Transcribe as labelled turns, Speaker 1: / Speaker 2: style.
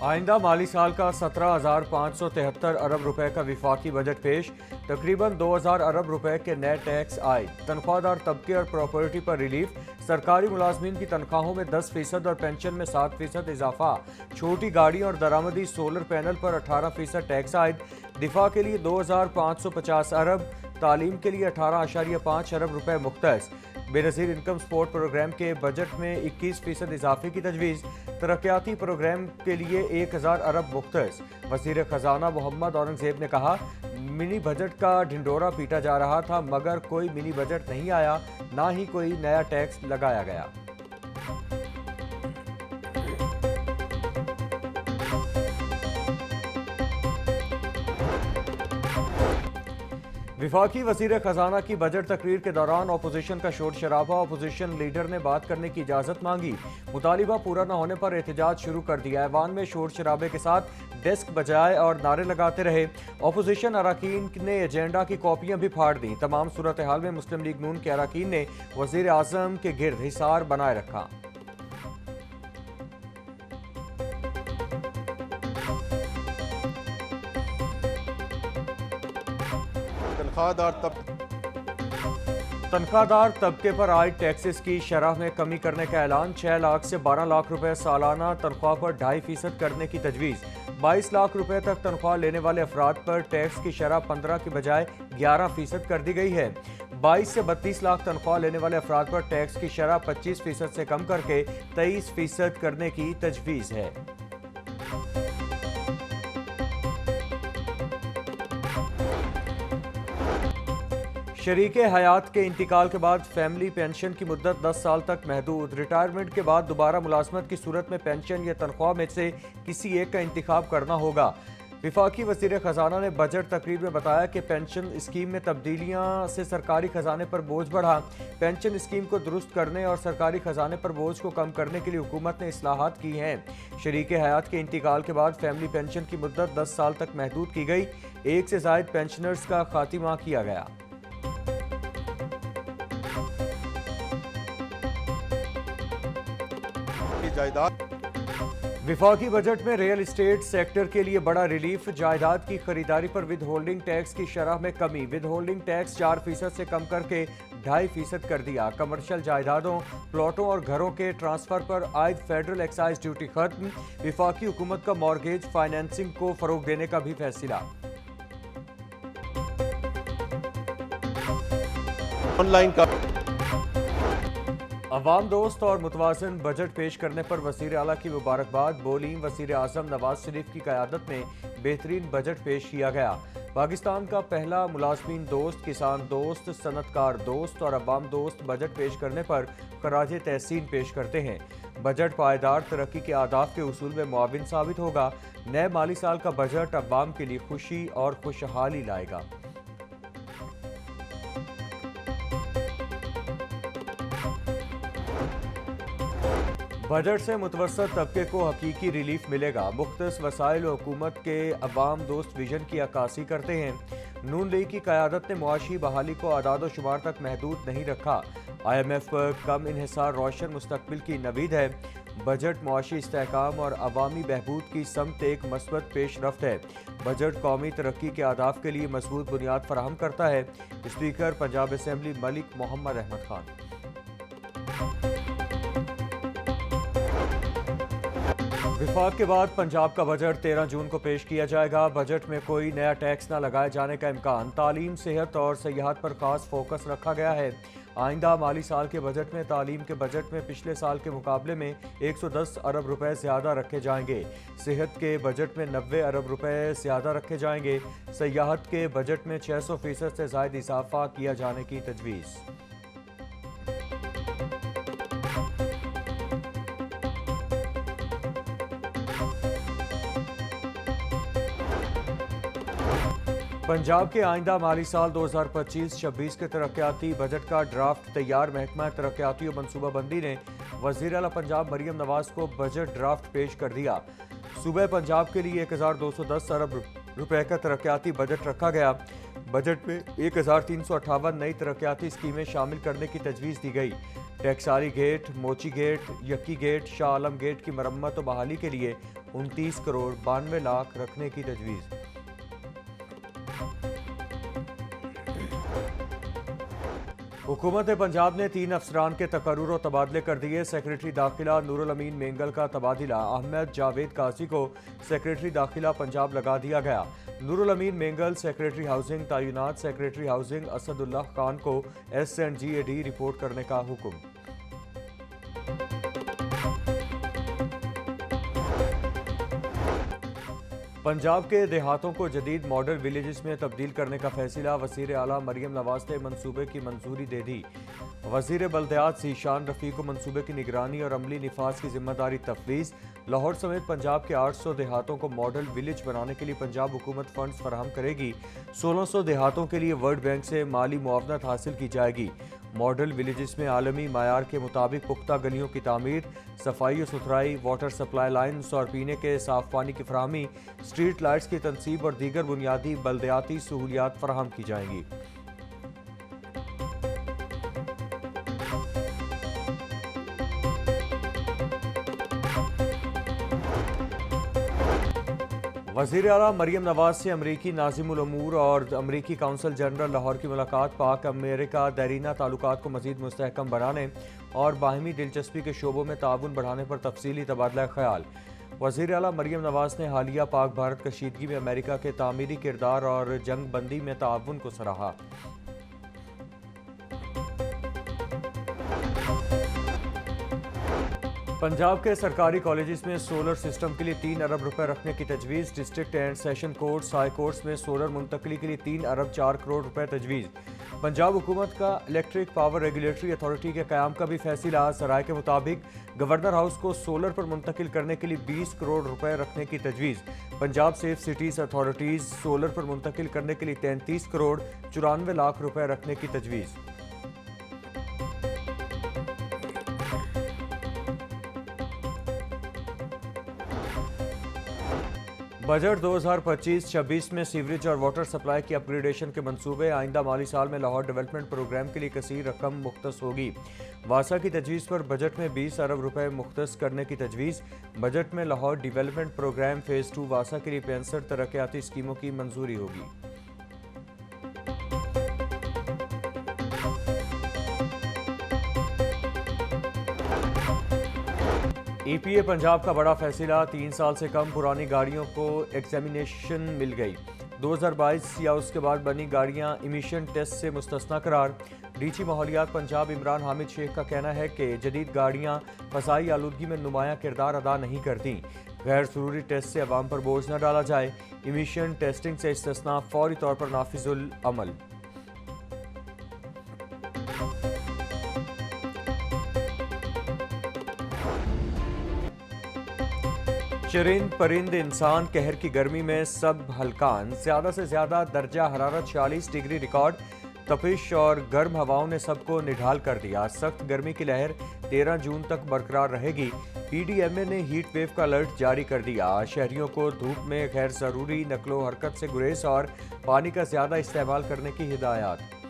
Speaker 1: आइंदा माली साल का 17,573 अरब रुपए का विफाकी बजट पेश। तकरीबन 2,000 अरब रुपए के नए टैक्स आए। तनख्वाहदार तबके और प्रॉपर्टी पर रिलीफ। सरकारी मुलाजमीन की तनख्वाहों में 10% और पेंशन में 7% इजाफा। छोटी गाड़ियों और दरामदी सोलर पैनल पर 18% टैक्स आयद। दिफा के लिए 2,550 अरब। तालीम के लिए 18.5 अरब रुपए मुख्तस। बेनज़ीर इनकम सपोर्ट प्रोग्राम के बजट में 21% इजाफे की तजवीज़। तरक्याती प्रोग्राम के लिए 1,000 अरब मुख्तस। वज़ीर ख़जाना मोहम्मद औरंगज़ेब ने कहा, मिनी बजट का ढिंडोरा पीटा जा रहा था मगर कोई मिनी बजट नहीं आया, ना ही कोई नया टैक्स लगाया गया। विफाकी वज़ीर ख़जाना की बजट तकरीर के दौरान अपोजिशन का शोर शराबा। अपोजिशन लीडर ने बात करने की इजाज़त मांगी। मुतालिबा पूरा न होने पर एहतजाज शुरू कर दिया। ऐवान में शोर शराबे के साथ डेस्क बजाए और नारे लगाते रहे। अपोजिशन अरकान ने एजेंडा की कॉपियां भी फाड़ दी। तमाम सूरत हाल में मुस्लिम लीग नून के अरकान ने वज़ीर आज़म के गिर्द हिसार बनाए रखा। तनख्वाहदार तबके पर आयद टैक्सेस की शरह में कमी करने का ऐलान। 6 लाख से 12 लाख रुपए सालाना तनख्वाह पर 2.5% करने की तजवीज़। 22 लाख रुपए तक तनख्वाह लेने वाले अफराद पर टैक्स की शरह 15 की बजाय 11% कर दी गई है। 22 से 32 लाख तनख्वाह लेने वाले अफराद पर टैक्स की शरह 25% से कम करके 23% करने की तजवीज़ है। शरीके हयात के इंतकाल के बाद फैमिली पेंशन की मुद्दत 10 साल तक महदूद। रिटायरमेंट के बाद दोबारा मुलाजमत की सूरत में पेंशन या तनख्वाह में से किसी एक का इंतखाब करना होगा। विफाकी वज़ीर ख़जाना ने बजट तकरीर में बताया कि पेंशन स्कीम में तब्दीलियां से सरकारी खजाने पर बोझ बढ़ा। पेंशन स्कीम को दुरुस्त करने और सरकारी खजाने पर बोझ को कम करने के लिए हुकूमत ने इस्लाहात की हैं। शरीके हयात के इंतकाल के बाद फैमिली पेंशन की मुद्दत 10 साल तक महदूद की गई। 1 से ज़ायद पेंशनर्स का खात्मा किया गया। विफाकी बजट में रियल इस्टेट सेक्टर के लिए बड़ा रिलीफ। जायदाद की खरीदारी पर विद होल्डिंग टैक्स की शरह में कमी। विद होल्डिंग टैक्स 4% से कम करके 2.5% कर दिया। कमर्शियल जायदादों, प्लॉटों और घरों के ट्रांसफर पर आयद फेडरल एक्साइज ड्यूटी खत्म। विफाकी हुकूमत का मॉर्गेज फाइनेंसिंग को फरोग देने का भी फैसला।
Speaker 2: ऑनलाइन का
Speaker 1: अवाम दोस्त और मुतवाज़िन बजट पेश करने पर वज़ीर आला की मुबारकबाद। बोली, वज़ीर आज़म नवाज शरीफ की क़यादत में बेहतरीन बजट पेश किया गया। पाकिस्तान का पहला मुलाजमीन दोस्त, किसान दोस्त, सनतकार दोस्त और अवाम दोस्त बजट पेश करने पर खराज तहसीन पेश करते हैं। बजट पायदार तरक्की के आदाफ के उसूल में मुआविन साबित होगा। नए माली साल का बजट अवाम के लिए खुशी और खुशहाली लाएगा। बजट से मुतवस्सत तबके को हकीकी रिलीफ मिलेगा। मुख्तस वसाइल हुकूमत के अवाम दोस्त विजन की अक्कासी करते हैं। नून लीग की क़यादत ने मुआशी बहाली को आदाद व शुमार तक महदूद नहीं रखा। IMF पर कम इन्हिसार रोशन मुस्तकबिल की नवीद है। बजट मुआशी इस्तेहकाम और अवामी बहबूद की समत एक मस्बत पेशरफ्त है। बजट कौमी तरक्की के आदाफ के लिए मजबूत बुनियाद फराहम करता है। Speaker Punjab assembly Malik Mohammad Ahmad Khan. विफाक के बाद पंजाब का बजट 13 जून को पेश किया जाएगा। बजट में कोई नया टैक्स न लगाए जाने का इम्कान। तालीम, सेहत और सयाहत पर खास फोकस रखा गया है। आइंदा माली साल के बजट में तालीम के बजट में पिछले साल के मुकाबले में 110 अरब रुपए ज़्यादा रखे जाएंगे। सेहत के बजट में 90 अरब रुपए ज़्यादा रखे जाएंगे। सयाहत के बजट में 600% से ज़ायद इजाफा किया जाने की तजवीज़। पंजाब के आइंदा माली साल 2025-26 के तरक्याती बजट का ड्राफ्ट तैयार। महकमा तरक्याती और मनसूबाबंदी ने वज़ीर आला पंजाब मरियम नवाज को बजट ड्राफ्ट पेश कर दिया। सूबे पंजाब के लिए 1210 अरब रुपए का तरक्याती बजट रखा गया। बजट में 1358 नई तरक्याती स्कीमें शामिल करने की तजवीज़ दी गई। टेक्साली गेट, मोची gate, यक्की gate, Shah Alam gate की मरम्मत और बहाली के लिए 29 करोड़ 92 लाख रखने की तजवीज़। हुकूमत पंजाब ने 3 अफसरान के तकर्रुर और तबादले कर दिए। सेक्रेटरी दाखिला नूरुल अमीन मेंगल का तबादला अहमद जावेद काजी को सेक्रेटरी दाखिला पंजाब लगा दिया गया। नूरुल अमीन मेंगल सेक्रेटरी हाउसिंग तैनात। सेक्रेटरी हाउसिंग असदुल्लाह खान को SNGAD रिपोर्ट करने का हुक्म। पंजाब के देहातों को जदीद मॉडल विलेजेस में तब्दील करने का फैसला। वज़ीर आला मरियम नवाज ने मनसूबे की मंजूरी दे दी। वज़ीर बल्दियात ज़ीशान रफ़ीक को मनसूबे की निगरानी और अमली निफाज की जिम्मेदारी तफवीज़। लाहौर समेत पंजाब के 800 देहातों को मॉडल विलेज बनाने के लिए पंजाब हुकूमत फंड्स फराहम करेगी। 1600 देहातों के लिए वर्ल्ड बैंक से माली मुआवनत हासिल की जाएगी। मॉडल विलेजेस में आलमी मायार के मुताबिक पुख्ता गलियों की तामीर, सफाई और सुथराई, वाटर सप्लाई लाइन्स और पीने के साफ पानी की फराहमी, स्ट्रीट लाइट्स की तनसीब और दीगर बुनियादी बल्दियाती सहूलियात फराहम की जाएंगी। वज़ीर आला मरियम नवाज से अमरीकी नाज़िमुल उमूर और अमरीकी काउंसल जनरल लाहौर की मुलाकात। पाक अमेरिका दैरीना ताल्लुकात को मज़ीद मुस्तहकम बनाने और बाहिमी दिलचस्पी के शोबों में ताउन बढ़ाने पर तफसीली तबादला ख्याल। वज़ीर आला मरियम नवाज ने हालिया पाक भारत कशीदगी में अमेरिका के तामीरी किरदार और जंग बंदी में ताउन को सराहा। पंजाब के सरकारी कॉलेजेस में सोलर सिस्टम के लिए 3 अरब रुपए रखने की तजवीज़। District and session courts, high courts में सोलर मुंतकली के लिए 3 अरब 4 करोड़ रुपए तजवीज़। पंजाब हुकूमत का इलेक्ट्रिक पावर रेगुलेटरी अथॉरिटी के क़याम का भी फैसला। सराय के मुताबिक गवर्नर हाउस को सोलर पर मुंतकिल करने के लिए 20 करोड़ रुपए रखने की तजवीज़। Punjab safe cities authorities solar पर मुंतकिल करने के लिए 33 करोड़ 94 लाख रुपए रखने की तजवीज़। बजट 2025-26 में सीवरेज और वाटर सप्लाई की अपग्रेडेशन के मंसूबे। आइंदा माली साल में लाहौर डेवलपमेंट प्रोग्राम के लिए कसीर रकम मुख्तस होगी। वासा की तजवीज़ पर बजट में 20 अरब रुपए मुख्तस करने की तजवीज़। बजट में लाहौर डेवलपमेंट प्रोग्राम फ़ेज़ 2 वासा के लिए 65 तरक्याती स्कीमों की मंजूरी होगी। EPA पंजाब का बड़ा फैसला। 3 साल से कम पुरानी गाड़ियों को एग्जामिनेशन मिल गई। 2022 या उसके बाद बनी गाड़ियां इमिशन टेस्ट से मुस्तस्ना करार। डीजी माहौलियात पंजाब इमरान हामिद शेख का कहना है कि जदीद गाड़ियां फ़ज़ाई आलूदगी में नुमायां किरदार अदा नहीं करती। गैर ज़रूरी टेस्ट से अवाम पर बोझ न डाला जाए। इमिशन टेस्टिंग से इस्तिस्ना फौरी तौर पर नाफिजुल अमल। चरिंद परिंद इंसान कहर की गर्मी में सब हलकान। ज़्यादा से ज़्यादा दर्जा हरारत 46 डिग्री रिकॉर्ड। तपिश और गर्म हवाओं ने सबको निढाल कर दिया। सख्त गर्मी की लहर 13 जून तक बरकरार रहेगी। PDMA ने हीट वेव का अलर्ट जारी कर दिया। शहरियों को धूप में गैर ज़रूरी नकलो हरकत से गुरेज और पानी का ज़्यादा इस्तेमाल करने की हिदायत।